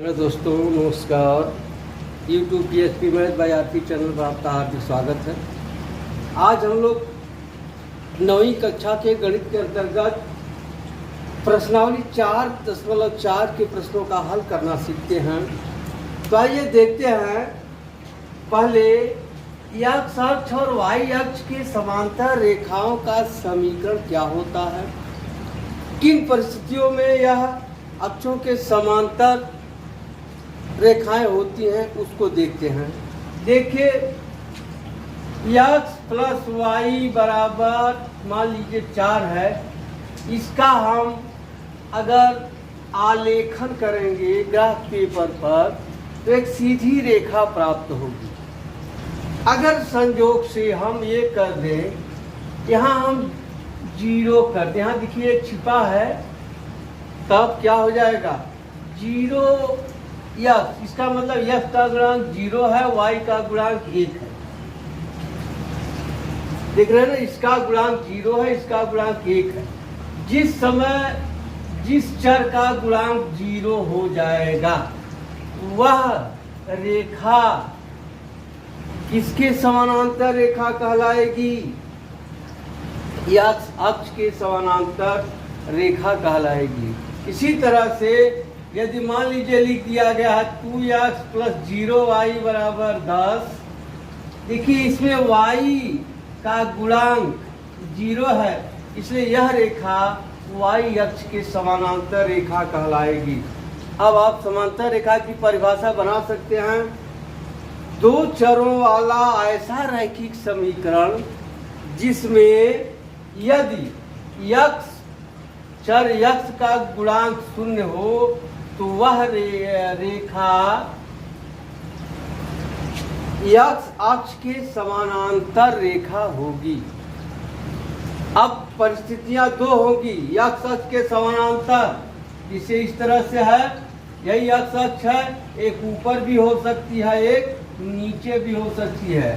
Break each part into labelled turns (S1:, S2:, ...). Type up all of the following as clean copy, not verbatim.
S1: Hello दोस्तों, नमस्कार। YouTube PHP math bye आरती channel पर आपका हार्दिक स्वागत है। आज हम लोग 9वीं कक्षा के गणित के अंतर्गत प्रश्नावली 4.4 के प्रश्नों का हल करना सीखते हैं। तो आइए देखते हैं। पहले x अक्ष और y अक्ष के समांतर रेखाओं का समीकरण क्या होता है, किन परिस्थितियों में यह अक्षों के समांतर रेखाएं होती हैं, उसको देखते हैं। देखिए, x प्लस वाई बराबर मान लीजिए 4 है। इसका हम अगर आलेखन करेंगे ग्राफ पेपर पर तो एक सीधी रेखा प्राप्त होगी। अगर संयोग से हम ये कर दें, यहाँ हम 0 कर दें, यहाँ देखिए एक छिपा है, तब क्या हो जाएगा 0 यस, इसका मतलब यस का गुणांक 0 है, वाई का गुणांक 1 है। देख रहे हैं ना, इसका गुणांक 0 है, इसका गुणांक 1 है। जिस समय जिस चर का गुणांक 0 हो जाएगा वह रेखा किसके समानांतर रेखा कहलाएगी? एक्स अक्ष के समानांतर रेखा कहलाएगी। इसी तरह से यदि मान लीजिए लिख दिया गया है 2x प्लस 0y बराबर 10, देखिए इसमें y का गुणांक 0 है, इसलिए यह रेखा y अक्ष के समानांतर रेखा कहलाएगी। अब आप समांतर रेखा की परिभाषा बना सकते हैं। दो चरों वाला ऐसा रैखिक समीकरण जिसमें यदि x चर x का गुणांक 0 हो तो वह रेखा x अक्ष के समानांतर रेखा होगी। अब परिस्थितियां दो होंगी x अक्ष के समानांतर। इसे इस तरह से है, यही x अक्ष है, एक ऊपर भी हो सकती है, एक नीचे भी हो सकती है।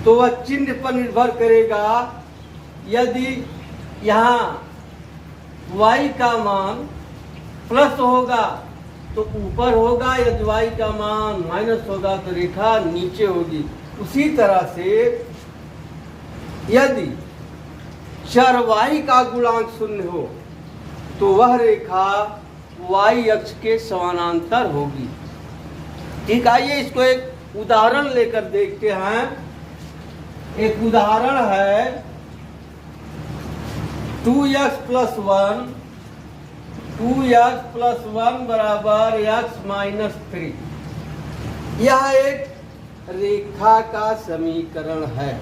S1: तो वह चिन्ह पर निर्भर करेगा। यदि यहाँ y का मान प्लस होगा तो ऊपर होगा, यदि y का मान माइनस होगा तो रेखा नीचे होगी। उसी तरह से यदि चर y का गुणांक 0 हो तो वह रेखा y अक्ष के समानांतर होगी। ठीक, आइए इसको एक उदाहरण लेकर देखते हैं। एक उदाहरण है 2x प्लस 1 बराबर x माइनस 3। यह एक रेखा का समीकरण है।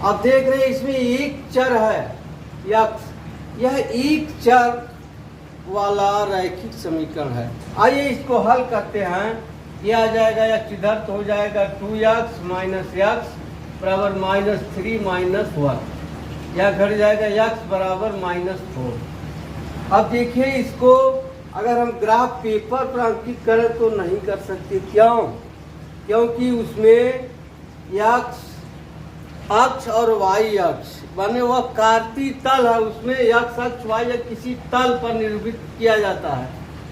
S1: अब देख रहे हैं इसमें एक चर है x, यह एक चर वाला रैखिक समीकरण है। आइए इसको हल करते हैं। यह आ जाएगा x इधर तो हो जाएगा 2x माइनस x बराबर माइनस 3 माइनस 1। यह घट जाएगा x बराबर माइनस 4। अब देखिए इसको अगर हम ग्राफ पेपर पर अंकित करें तो नहीं कर सकते। क्यों? क्योंकि उसमें x अक्ष और y अक्ष माने वह कार्तीय तल है, उसमें x अक्ष y अक्ष किसी तल पर निरूपित किया जाता है।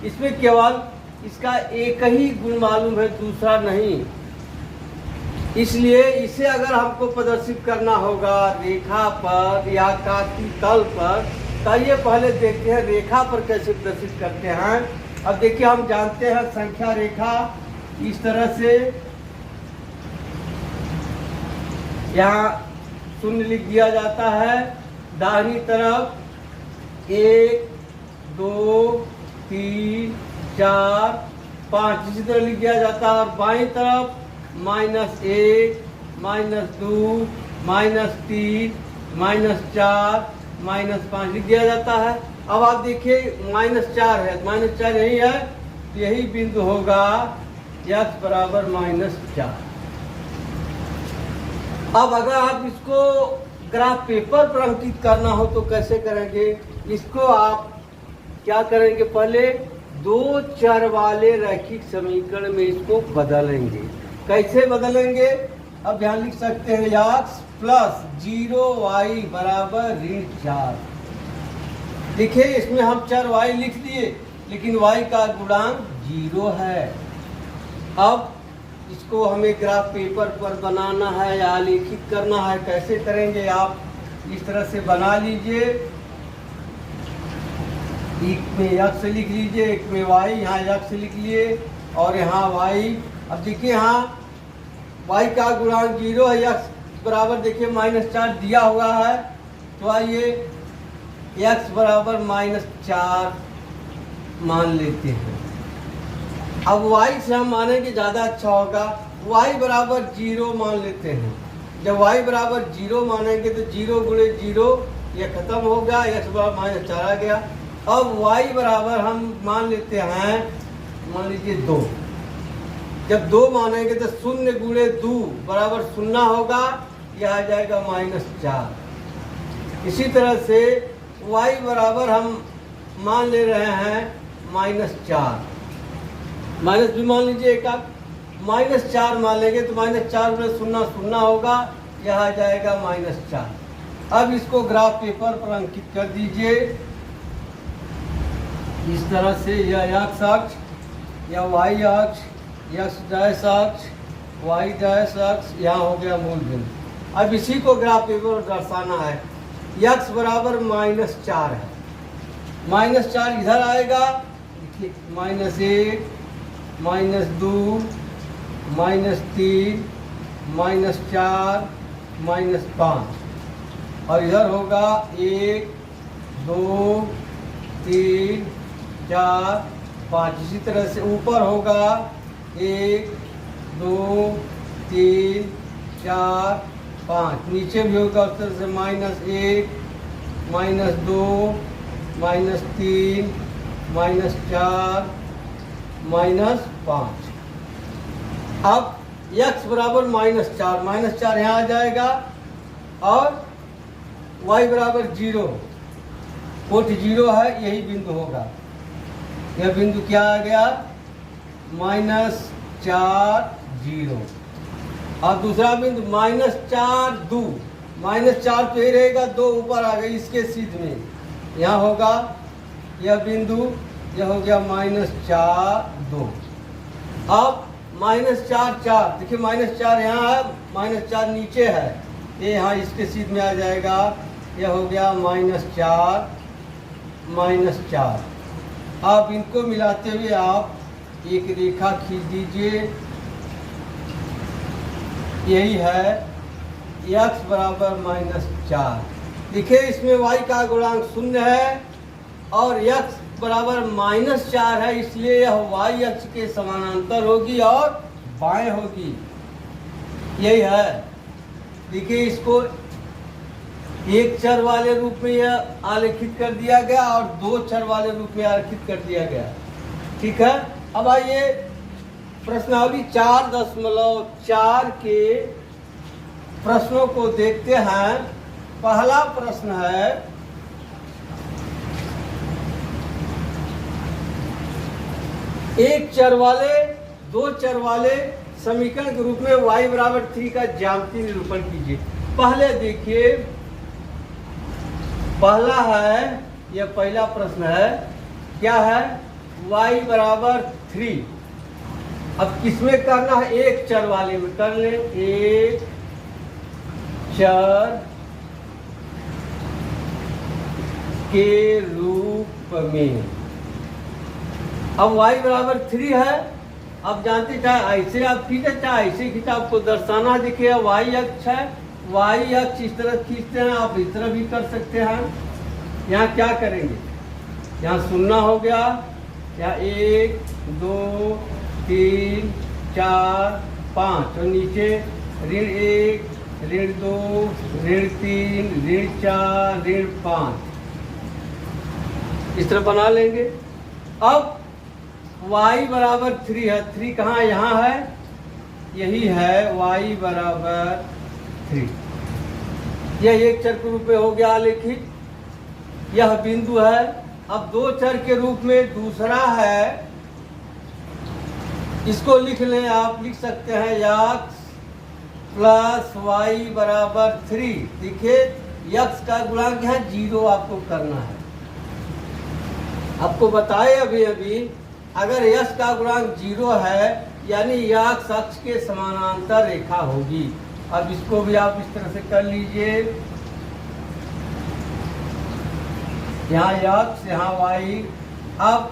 S1: इसमें केवल इसका एक ही गुण मालूम है, दूसरा नहीं। इसलिए इसे अगर हमको प्रदर्शित करना होगा रेखा पर या कार्तीय तल पर, तो ये पहले देखते हैं रेखा पर कैसे प्रदर्शित करते हैं। अब देखिए, हम जानते हैं संख्या रेखा इस तरह से, यहाँ 0 लिख दिया जाता है, दाहिनी तरफ 1 2 3 4 5 इसी तरह लिख दिया जाता है, और बाईं तरफ -1 -2 -3 -4 -5 लिख दिया जाता है। अब आप देखिए -4 है, -4 यही है, यही बिंदु होगा x बराबर -4। अब अगर आप इसको ग्राफ पेपर पर अंकित करना हो तो कैसे करेंगे? इसको आप क्या करेंगे, पहले दो चर वाले रैखिक समीकरण में इसको बदलेंगे। कैसे बदलेंगे? अब यहाँ लिख सकते हैं x प्लस 0y बराबर ऋण 4। देखिए इसमें हम चर y लिख दिए, लेकिन y का गुणांक जीरो है। अब इसको हमें ग्राफ पेपर पर बनाना है या आलेखित करना है। कैसे करेंगे आप इस तरह से बना लीजिए, एक में x लिख लीजिए, एक में y, यहाँ x लिख लिए और यहाँ y। अब देखिए यहाँ y का गुणांक 0 है, x बराबर देखिए -4 दिया हुआ है, तो आइए x बराबर -4 मान लेते हैं। अब y से हम मानेंगे ज़्यादा अच्छा होगा, y बराबर 0 मान लेते हैं। जब y बराबर 0 मानेंगे तो 0 गुणे 0 यह खत्म हो गया, x बराबर -4 आ गया। अब y बराबर हम मान लेते हैं, मान लीजिए 2। जब 2 मानेंगे तो 0 गुणे 2 बराबर 0 होगा, यह आ जाएगा -4। इसी तरह से y बराबर हम मान ले रहे हैं -4, माइनस भी मान लीजिए एक आप, -4 मान लेंगे तो -4 गुणे 0 0 होगा, यह आ जाएगा -4। अब इसको ग्राफ पेपर पर अंकित कर दीजिए इस तरह से, यह x अक्ष, या y अक्ष, x डैश अक्ष, y डैश अक्ष, यहाँ हो गया मूल बिंदु। अब इसी को ग्राफ पेपर पर दर्शाना है। x बराबर -4 है, -4 इधर आएगा, -1, -2, -3, -4, -5, और इधर होगा 1, 2, 3, 4, 5। इसी तरह से ऊपर होगा 1, 2, 3, 4, 5। नीचे भी होगा उस तरह से -1, -2, -3, -4, -5। अब x बराबर -4 यहाँ आ जाएगा और y बराबर 0, कोट 0 है, यही बिंदु होगा। यह बिंदु क्या आ गया, -4, 0। और दूसरा बिंदु -4, 2, -4 तो ही रहेगा, 2 ऊपर आ गई इसके सीध में, यहाँ होगा यह बिंदु, यह हो गया -4, 2। अब -4, 4, देखिए -4 यहाँ है, -4 नीचे है, ये यहाँ इसके सीध में आ जाएगा, यह हो गया -4, -4। अब इनको मिलाते हुए आप एक रेखा खींच दीजिए, यही है x बराबर -4। देखिए इसमें y का गुणांक 0 है और x बराबर -4 है, इसलिए यह y अक्ष के समानांतर होगी और बाएं होगी, यही है। देखिए इसको एक चर वाले रूप में यह आलेखित कर दिया गया और 2 चर वाले रूप में आलेखित कर दिया गया, ठीक है। अब आइए प्रश्नावली 4.4 के प्रश्नों को देखते हैं। पहला प्रश्न है, एक चर वाले 2 चर वाले समीकरण के रूप में y बराबर 3 का ज्यामितीय निरूपण कीजिए। पहले देखिए, पहला है, यह पहला प्रश्न है, क्या है, y बराबर 3। अब किसमें करना है, एक चर वाले में कर ले, एक चर के रूप में। अब y बराबर 3 है। अब जानते चाहे ऐसे आप खींचे चाहे ऐसे खींचे, आपको दर्शाना देखिए y अक्ष है, y अक्ष इस तरह खींचते हैं, आप इस तरह भी कर सकते हैं। यहाँ क्या करेंगे, यहाँ 0 हो गया, यहाँ 1, 2, 3, 4, 5 और नीचे -1, -2, -3, -4, -5 इस तरह बना लेंगे। अब y बराबर 3 है, 3 कहाँ, यहाँ है, यही है y बराबर 3। यह एक चर के रूप में हो गया आलेखित, यह बिंदु है। अब 2 चर के रूप में दूसरा है, इसको लिख लें, आप लिख सकते हैं x प्लस y बराबर 3। देखिए x का गुणांक है 0, आपको करना है। आपको बताए अभी अगर यश का गुणांक 0 है यानी यक्स अक्ष के समानांतर रेखा होगी। अब इसको भी आप इस तरह से कर लीजिए, यहाँ यक्स यहाँ वाई। अब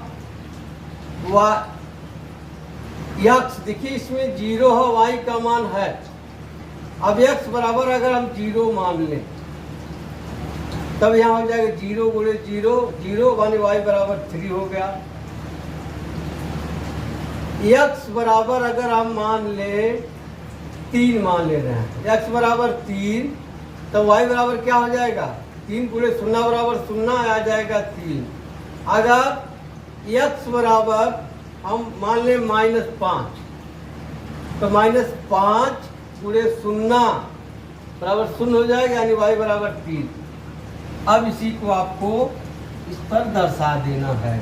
S1: यक्स देखिए इसमें 0 है, वाई का मान है। अब यक्स बराबर अगर हम 0 मान लें तब यहाँ हो जाएगा 0 गुणे 0, 0 माने वाई बराबर 3 हो गया। यक्स बराबर अगर हम मान लें 3 मान ले रहे हैं, यक्स बराबर 3 तो वाई बराबर क्या हो जाएगा 3 गुणे 0 बराबर 0 आ जाएगा 3। अगर यक्स बराबर हम मान लें -5 तो -5 गुणे 0 बराबर 0 हो जाएगा यानी वाई बराबर 3। अब इसी को आपको इस पर दर्शा देना है।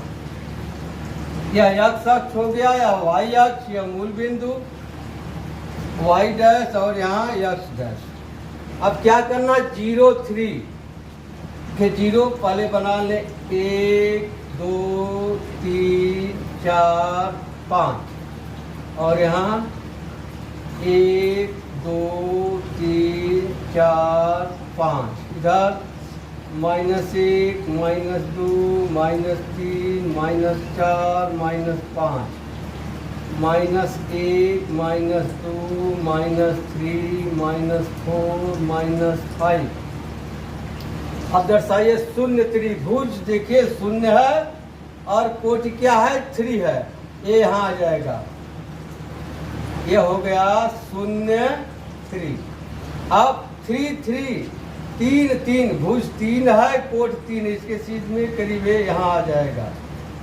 S1: यह यक्स अक्ष हो गया या वाई अक्ष, या मूल बिंदु वाई डैश और यहाँ यक्स डैश। अब क्या करना 0 3 के 0 पहले बना ले, 1 2 3 4 5 और यहाँ 1 2 3 4 5, इधर -1 -2 -3 -4 -5 -1 -2 -3 -4 -5। अब दर्शाइए शून्य त्रिभुज। देखिए शून्य है और कोटि क्या है 3 है, ये यहाँ आ जाएगा, ये हो गया 0 3। अब 3 3 3 3 भुज 3 है, कोट 3 इसके सीध में करीब है, यहाँ आ जाएगा,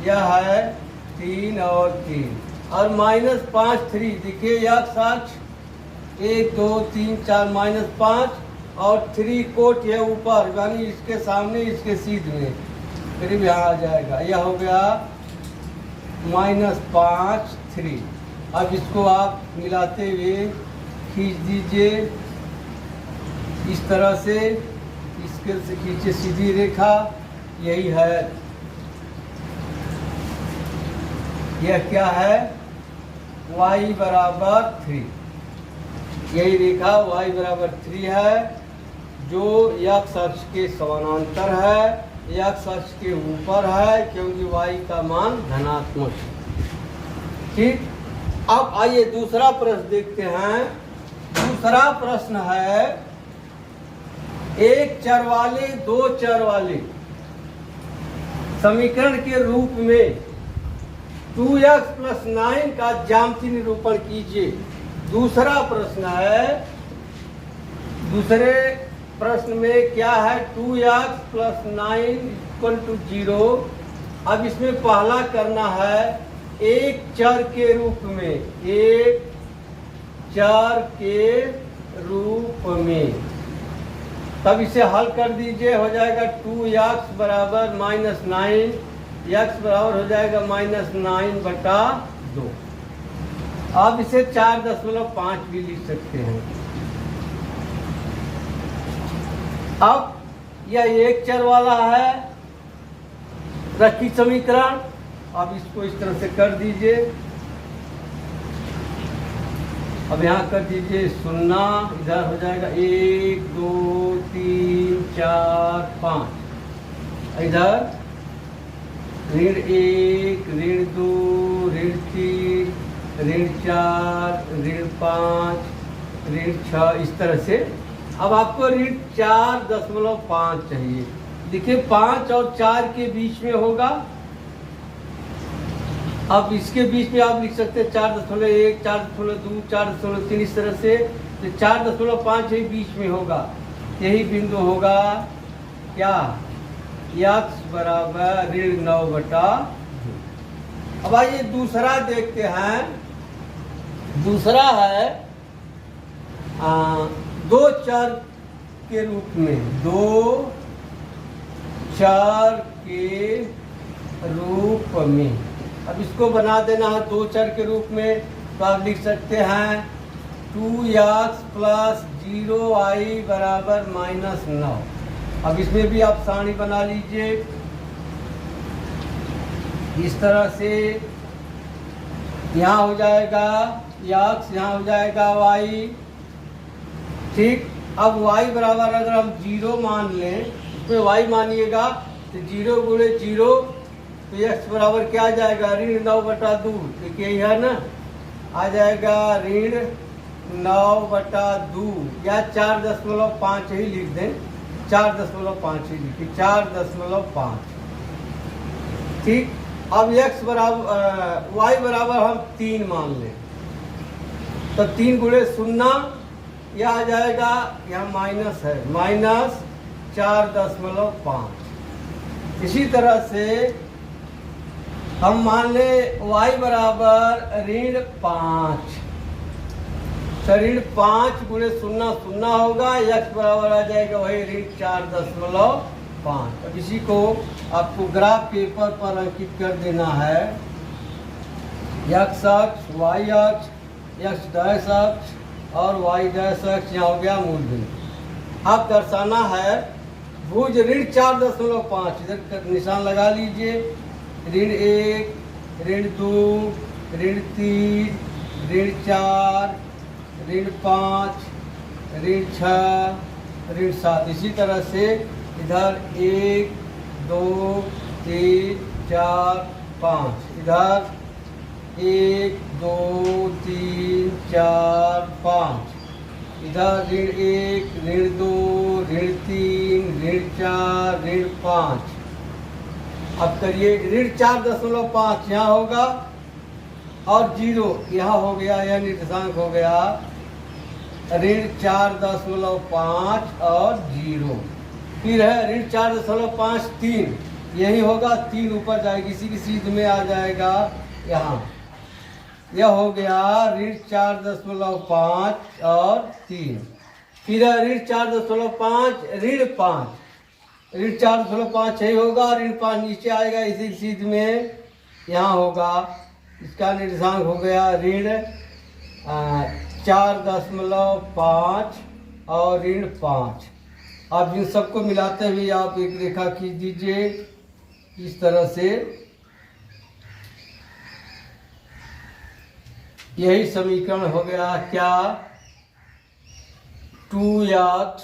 S1: यह है 3 और 3 और -5 3। देखिए यक्स अक्ष 1 2 3 4 -5 और 3 कोट है ऊपर यानी इसके सामने इसके सीध में करीब यहाँ आ जाएगा, यह हो गया -5 3। अब इसको आप मिलाते हुए खींच दीजिए इस तरह से, इसके से खींचे सीधी रेखा, यही है, यह क्या है y बराबर 3। यही रेखा y बराबर 3 है जो यक्स अक्ष के समानांतर है, यक्स अक्ष के ऊपर है क्योंकि y का मान धनात्मक है। ठीक, अब आइए दूसरा प्रश्न देखते हैं। दूसरा प्रश्न है एक चर वाले दो चर वाले समीकरण के रूप में 2x + 9 का ज्यामितीय निरूपण कीजिए। दूसरा प्रश्न है, दूसरे प्रश्न में क्या है 2x + 9 = 0। अब इसमें पहला करना है एक चर के रूप में, एक चर के रूप में, तब इसे हल कर दीजिए, हो जाएगा 2x बराबर -9, x बराबर हो जाएगा -9/2। आप इसे 4.5 भी लिख सकते हैं। अब यह एक चर वाला है रैखिक समीकरण। अब इसको इस तरह से कर दीजिए, अब यहाँ कर दीजिए 0, इधर हो जाएगा 1 2 3 4 5, इधर ऋण 1 ऋण 2 ऋण 3 ऋण 4 ऋण 5 ऋण 6, इस तरह से। अब आपको ऋण 4.5 चाहिए। देखिए 5 और 4 के बीच में होगा। अब इसके बीच में आप लिख सकते हैं 4.1 4.2 4.3, इस तरह से 4.5 ही बीच में होगा, यही बिंदु होगा क्या x बराबर ऋण 9/2। अब आइए दूसरा देखते हैं। दूसरा है दो चर के रूप में, दो चर के रूप में। अब इसको बना देना है दो चर के रूप में, तो आप लिख सकते हैं 2x + 0y बराबर -9। अब इसमें भी आप सारणी बना लीजिए इस तरह से यहाँ हो जाएगा x, यहाँ हो जाएगा y। ठीक, अब y बराबर अगर हम 0 मान लें, इसमें y मानिएगा तो 0 गुणे 0, तो x बराबर क्या आ जाएगा, ऋण 9/2। ठीक यही है ना, आ जाएगा ऋण 9/2 या 4.5 ही लिख दें, 4.5 ही लिखिए, 4.5। ठीक, अब x बराबर y बराबर हम 3 मान लें, तो 3 गुणे 0, यह आ जाएगा, यहाँ माइनस है, -4.5। इसी तरह से हम मान ले y बराबर ऋण 5, तो ऋण 5 गुणे 0 0 होगा, x बराबर आ जाएगा वही ऋण 4.5। अब इसी को आपको ग्राफ पेपर पर अंकित कर देना है, x अक्ष, y अक्ष, x डैश अक्ष और y डैश अक्ष, यहाँ हो गया मूल बिंदु। अब दर्शाना है भुज ऋण 4.5, इधर निशान लगा लीजिए, ऋण 1, ऋण 2, ऋण 3, ऋण 4, ऋण 5, ऋण 6, ऋण 7। इसी तरह से इधर 1, 2, 3, 4, 5, इधर 1, 2, 3, 4, 5, इधर ऋण 1, ऋण 2, ऋण 3, ऋण 4, ऋण 5। अब करिए ऋण 4.5 यहाँ होगा और 0 यहाँ हो गया, यह निर्देशांक हो गया ऋण 4.5 और 0। फिर है ऋण 4.5 3, यही होगा, 3 ऊपर जाएगी, इसी की सीध में आ जाएगा यहाँ, यह हो गया ऋण 4.5 और 3। फिर है ऋण 4.5 ऋण 5, ऋण 4.5 यही होगा, ऋण 5 नीचे आएगा, इसी सीध में यहाँ होगा, इसका निर्देशांक हो गया ऋण 4.5 और ऋण 5। अब इन सबको मिलाते हुए आप एक रेखा खींच दीजिए इस तरह से, यही समीकरण हो गया क्या, 2x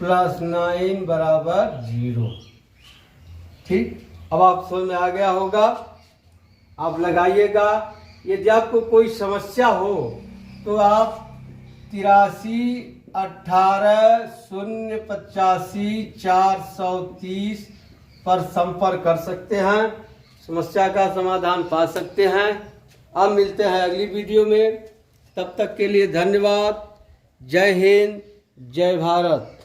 S1: + 9 = 0। ठीक, अब आप समझ में आ गया होगा, आप लगाइएगा। यदि आपको कोई समस्या हो तो आप 83 18 085 430 पर संपर्क कर सकते हैं, समस्या का समाधान पा सकते हैं। अब मिलते हैं अगली वीडियो में, तब तक के लिए धन्यवाद। जय हिंद, जय भारत।